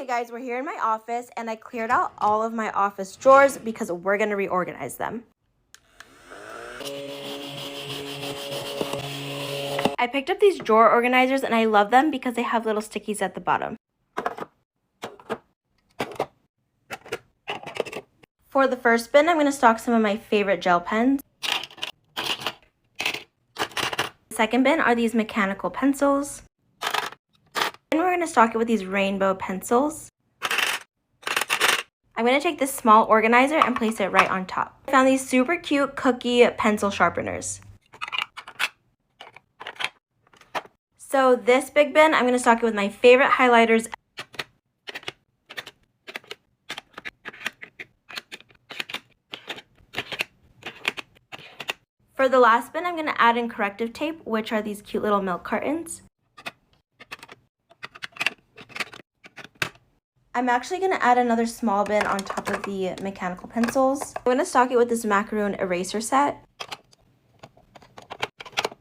Guys, we're here in my office and I cleared out all of my office drawers because we're going to reorganize them. I picked up these drawer organizers and I love them because they have little stickies at the bottom. For the first bin, I'm going to stock some of my favorite gel pens. The second bin are these mechanical pencils. Then we're going to stock it with these rainbow pencils. I'm going to take this small organizer and place it right on top. I found these super cute cookie pencil sharpeners. So this big bin, I'm going to stock it with my favorite highlighters. For the last bin, I'm going to add in corrective tape, which are these cute little milk cartons. I'm actually going to add another small bin on top of the mechanical pencils. I'm going to stock it with this macaroon eraser set.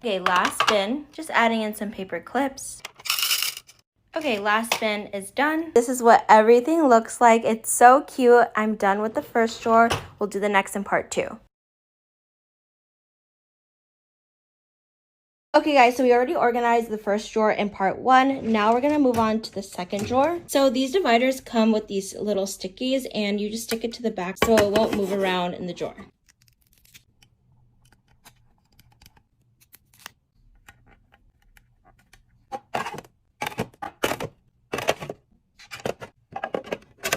Okay, last bin, just adding in some paper clips. Okay, last bin is done. This is what everything looks like. It's so cute. I'm done with the first drawer. We'll do the next in part 2. Okay guys, so we already organized the first drawer in part 1. Now we're going to move on to the second drawer. So these dividers come with these little stickies and you just stick it to the back so it won't move around in the drawer.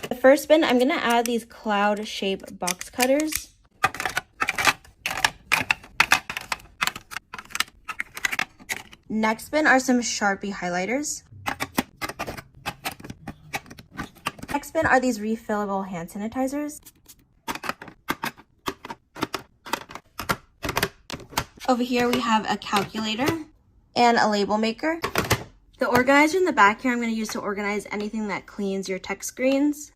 The first bin, I'm going to add these cloud shape box cutters. Next bin are some Sharpie highlighters. Next bin are these refillable hand sanitizers. Over here we have a calculator and a label maker. The organizer in the back here I'm going to use to organize anything that cleans your tech screens.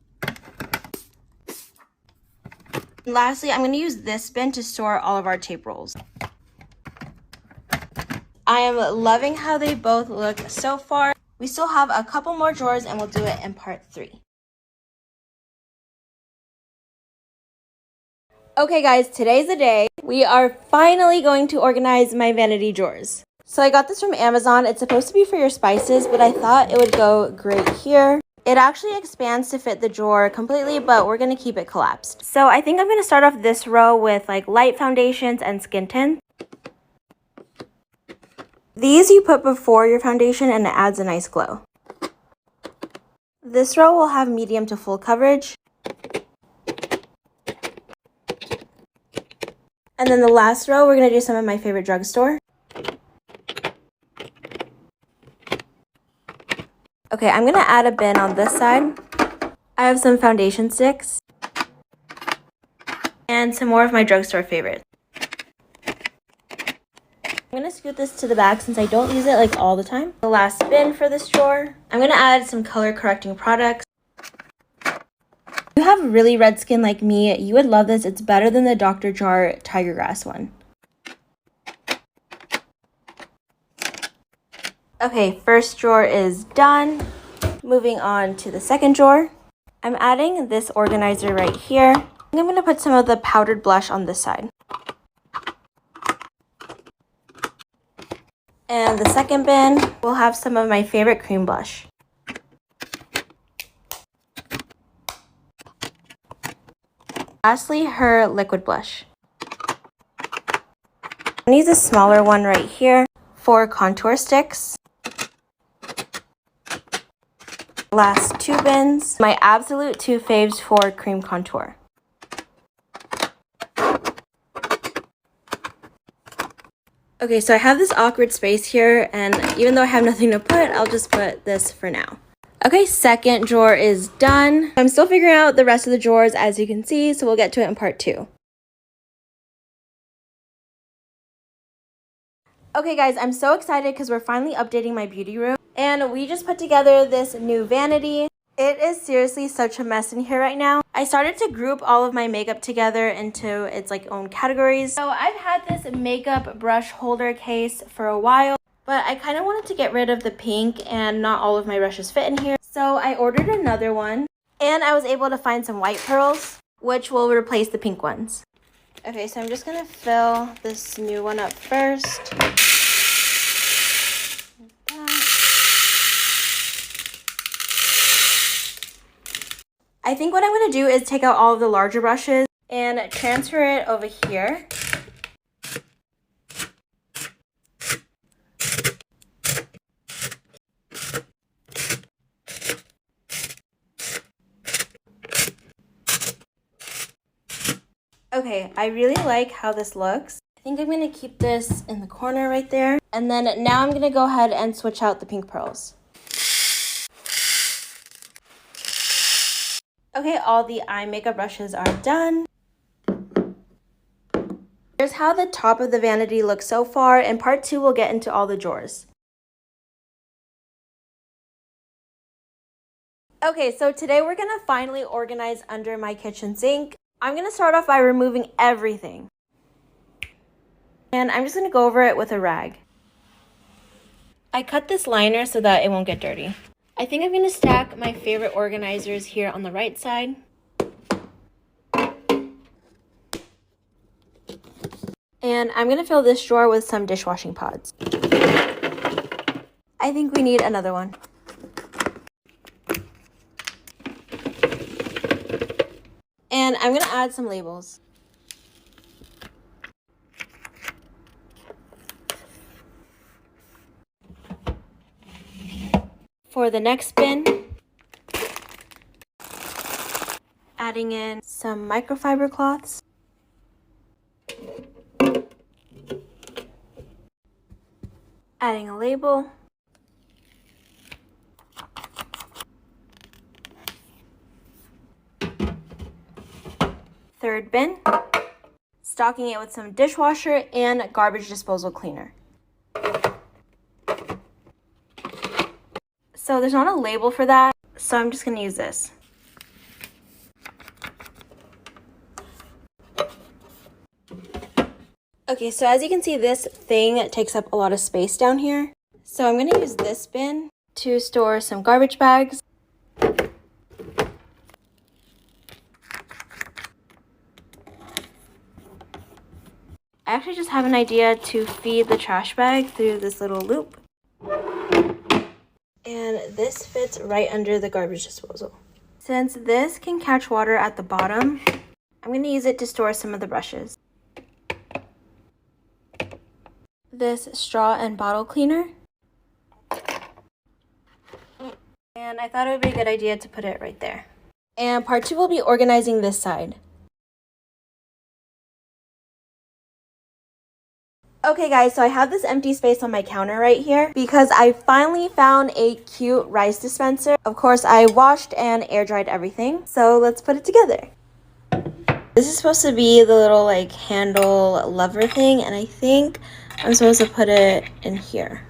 And lastly, I'm going to use this bin to store all of our tape rolls. I am loving how they both look so far. We still have a couple more drawers and we'll do it in part 3. Okay guys, today's the day. We are finally going to organize my vanity drawers. So I got this from Amazon. It's supposed to be for your spices, but I thought it would go great here. It actually expands to fit the drawer completely, but we're going to keep it collapsed. So I think I'm going to start off this row with like light foundations and skin tints. These you put before your foundation and it adds a nice glow. This row will have medium to full coverage. And then the last row, we're going to do some of my favorite drugstore. Okay, I'm going to add a bin on this side. I have some foundation sticks. And some more of my drugstore favorites. I'm going to scoot this to the back since I don't use it like all the time. The last bin for this drawer. I'm going to add some color correcting products. If you have really red skin like me, you would love this. It's better than the Dr. Jart Tiger Grass one. Okay, first drawer is done. Moving on to the second drawer. I'm adding this organizer right here. I'm going to put some of the powdered blush on this side. And the second bin will have some of my favorite cream blush. Lastly, her liquid blush. I'm going to use a smaller one right here for contour sticks. Last 2 bins, my absolute 2 faves for cream contour. Okay, so I have this awkward space here, and even though I have nothing to put, I'll just put this for now. Okay, second drawer is done. I'm still figuring out the rest of the drawers, as you can see, so we'll get to it in part 2. Okay guys, I'm so excited because we're finally updating my beauty room, and we just put together this new vanity. It is seriously such a mess in here right now. I started to group all of my makeup together into its like own categories. So I've had this makeup brush holder case for a while, but I kind of wanted to get rid of the pink and not all of my brushes fit in here. So I ordered another one, and I was able to find some white pearls, which will replace the pink ones. Okay, so I'm just gonna fill this new one up first. I think what I'm gonna do is take out all of the larger brushes and transfer it over here. Okay, I really like how this looks. I think I'm gonna keep this in the corner right there. And then now I'm gonna go ahead and switch out the pink pearls. Okay, all the eye makeup brushes are done. Here's how the top of the vanity looks so far. In part 2, we'll get into all the drawers. Okay, so today we're gonna finally organize under my kitchen sink. I'm gonna start off by removing everything. And I'm just gonna go over it with a rag. I cut this liner so that it won't get dirty. I think I'm gonna stack my favorite organizers here on the right side. And I'm gonna fill this drawer with some dishwashing pods. I think we need another one. And I'm gonna add some labels. For the next bin, adding in some microfiber cloths. Adding a label. Third bin, stocking it with some dishwasher and garbage disposal cleaner. So there's not a label for that, so I'm just gonna use this. Okay, so as you can see, this thing takes up a lot of space down here. So I'm gonna use this bin to store some garbage bags. I actually just have an idea to feed the trash bag through this little loop. And this fits right under the garbage disposal. Since this can catch water at the bottom, I'm going to use it to store some of the brushes. This straw and bottle cleaner. And I thought it would be a good idea to put it right there. And part 2 will be organizing this side. Okay guys, so I have this empty space on my counter right here because I finally found a cute rice dispenser. Of course, I washed and air dried everything, so let's put it together. This is supposed to be the little like handle lever thing, and I think I'm supposed to put it in here.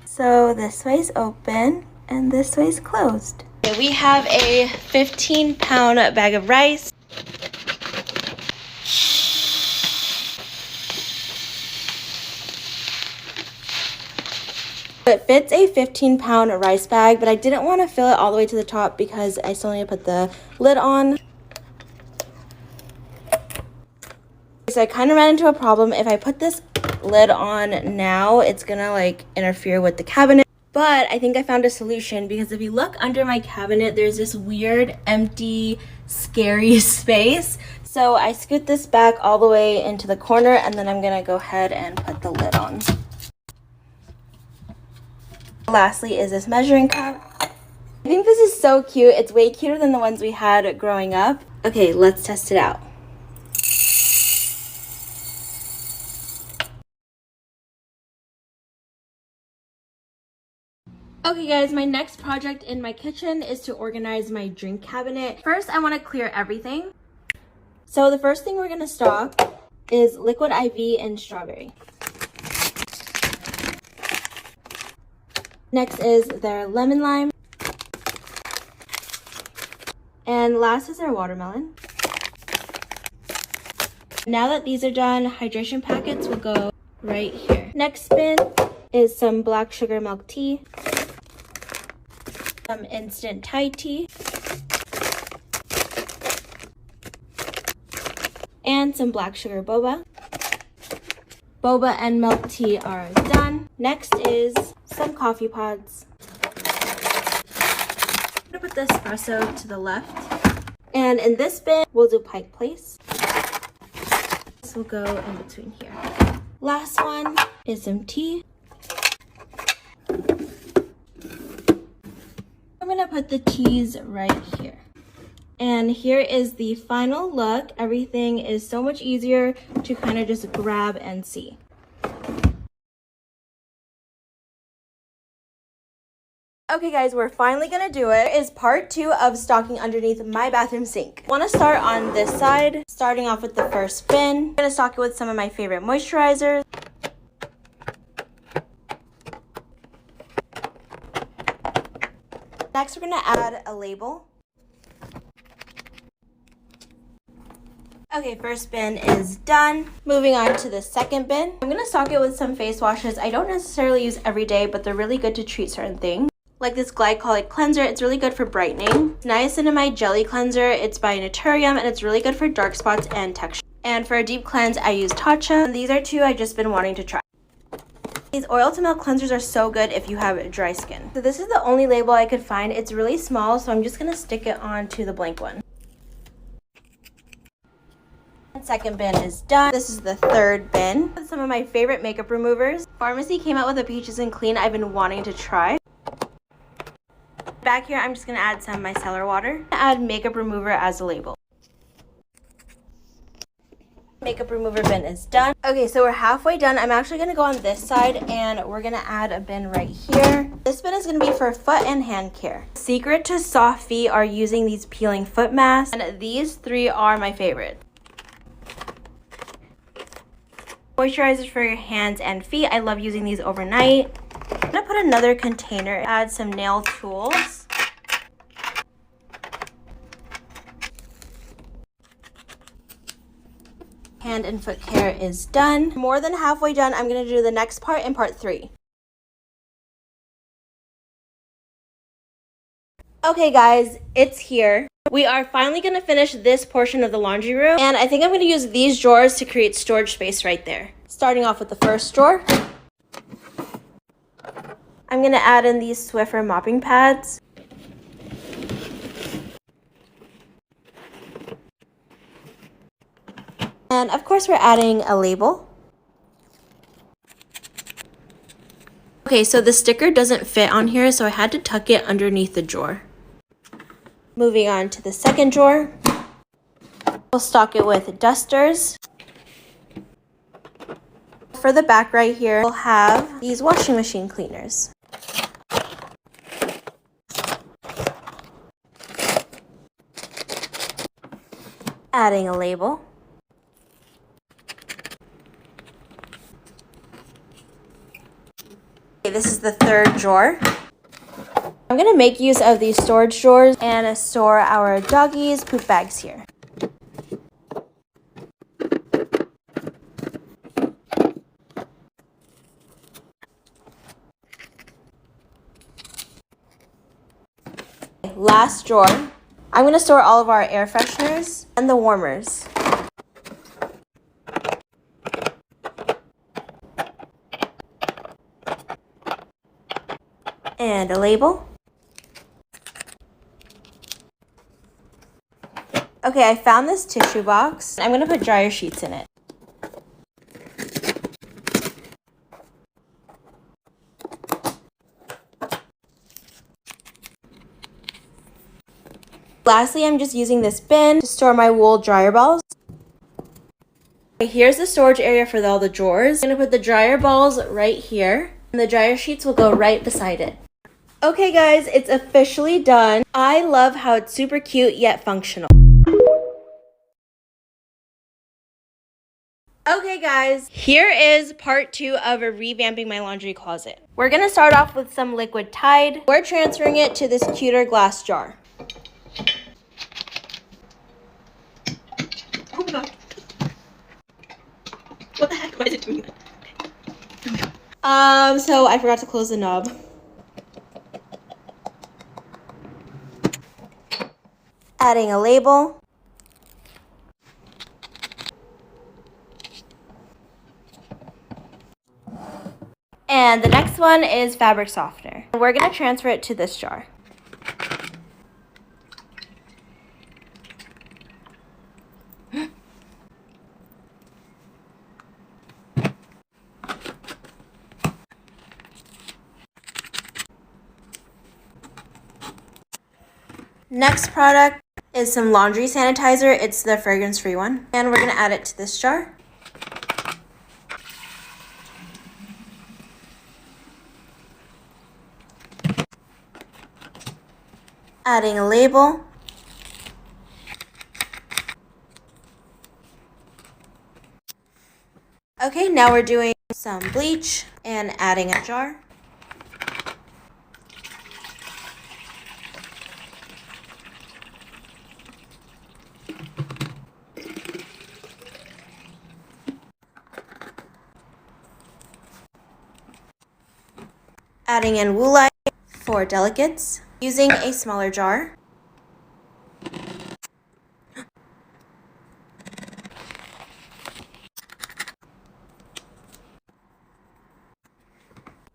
So this way's open and this way's closed. Okay, we have a 15-pound bag of rice. It fits a 15-pound rice bag, but I didn't want to fill it all the way to the top because I still need to put the lid on. So I kind of ran into a problem. If I put this lid on now, it's gonna like interfere with the cabinet. But I think I found a solution because if you look under my cabinet, there's this weird, empty, scary space. So I scoot this back all the way into the corner, and then I'm gonna go ahead and put the lid on. Lastly is this measuring cup. I think this is so cute. It's way cuter than the ones we had growing up. Okay, let's test it out. Okay guys, my next project in my kitchen is to organize my drink cabinet. First, I want to clear everything. So the first thing we're going to stock is Liquid IV and strawberry. Next is their lemon lime. And last is their watermelon. Now that these are done, hydration packets will go right here. Next bin is some black sugar milk tea, some instant Thai tea, and some black sugar boba. Boba and milk tea are done. Next is some coffee pods. I'm gonna put the espresso to the left. And in this bin, we'll do Pike Place. This will go in between here. Last one is some tea. I'm gonna put the teas right here. And here is the final look. Everything is so much easier to kind of just grab and see. Okay guys, we're finally gonna do it. It is part 2 of stocking underneath my bathroom sink. I wanna start on this side, starting off with the first bin. I'm gonna stock it with some of my favorite moisturizers. Next, we're gonna add a label. Okay, first bin is done. Moving on to the second bin. I'm gonna stock it with some face washes I don't necessarily use every day, but they're really good to treat certain things. Like this glycolic cleanser, it's really good for brightening. Niacinamide jelly cleanser, it's by Naturium, and it's really good for dark spots and texture. And for a deep cleanse, I use Tatcha. And these are 2 I've just been wanting to try. These oil to milk cleansers are so good if you have dry skin. So this is the only label I could find. It's really small, so I'm just gonna stick it onto the blank one. Second bin is done. This is the third bin. Some of my favorite makeup removers. Pharmacy came out with a Peaches and Clean I've been wanting to try. Back here, I'm just gonna add some micellar water. Add makeup remover as a label. Makeup remover bin is done. Okay, so we're halfway done. I'm actually gonna go on this side and we're gonna add a bin right here. This bin is gonna be for foot and hand care. Secret to soft feet are using these peeling foot masks, and these 3 are my favorite. Moisturizers for your hands and feet. I love using these overnight. I'm gonna put another container, add some nail tools. Hand and foot care is done. More than halfway done. I'm gonna do the next part in part 3. Okay guys, it's here. We are finally gonna finish this portion of the laundry room, and I think I'm gonna use these drawers to create storage space right there. Starting off with the first drawer. I'm gonna add in these Swiffer mopping pads. And of course we're adding a label. Okay, so the sticker doesn't fit on here, so I had to tuck it underneath the drawer. Moving on to the second drawer. We'll stock it with dusters. For the back right here, we'll have these washing machine cleaners. Adding a label. Okay, this is the third drawer. I'm gonna make use of these storage drawers and store our doggies' poop bags here. Last drawer, I'm gonna store all of our air fresheners and the warmers. And a label. Okay, I found this tissue box. I'm gonna put dryer sheets in it. Lastly, I'm just using this bin to store my wool dryer balls. Okay, here's the storage area for all the drawers. I'm gonna put the dryer balls right here, and the dryer sheets will go right beside it. Okay guys, it's officially done. I love how it's super cute yet functional. Okay guys, here is part 2 of revamping my laundry closet. We're gonna start off with some liquid Tide. We're transferring it to this cuter glass jar. Oh my god. What the heck? Why is it doing that? Okay. So I forgot to close the knob. Adding a label. And the next one is fabric softener. We're going to transfer it to this jar. Next product is some laundry sanitizer. It's the fragrance-free one. And we're going to add it to this jar. Adding a label. Okay, now we're doing some bleach and adding a jar. Adding in woolite for delicates, using a smaller jar.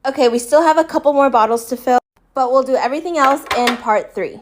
Okay, we still have a couple more bottles to fill, but we'll do everything else in part 3.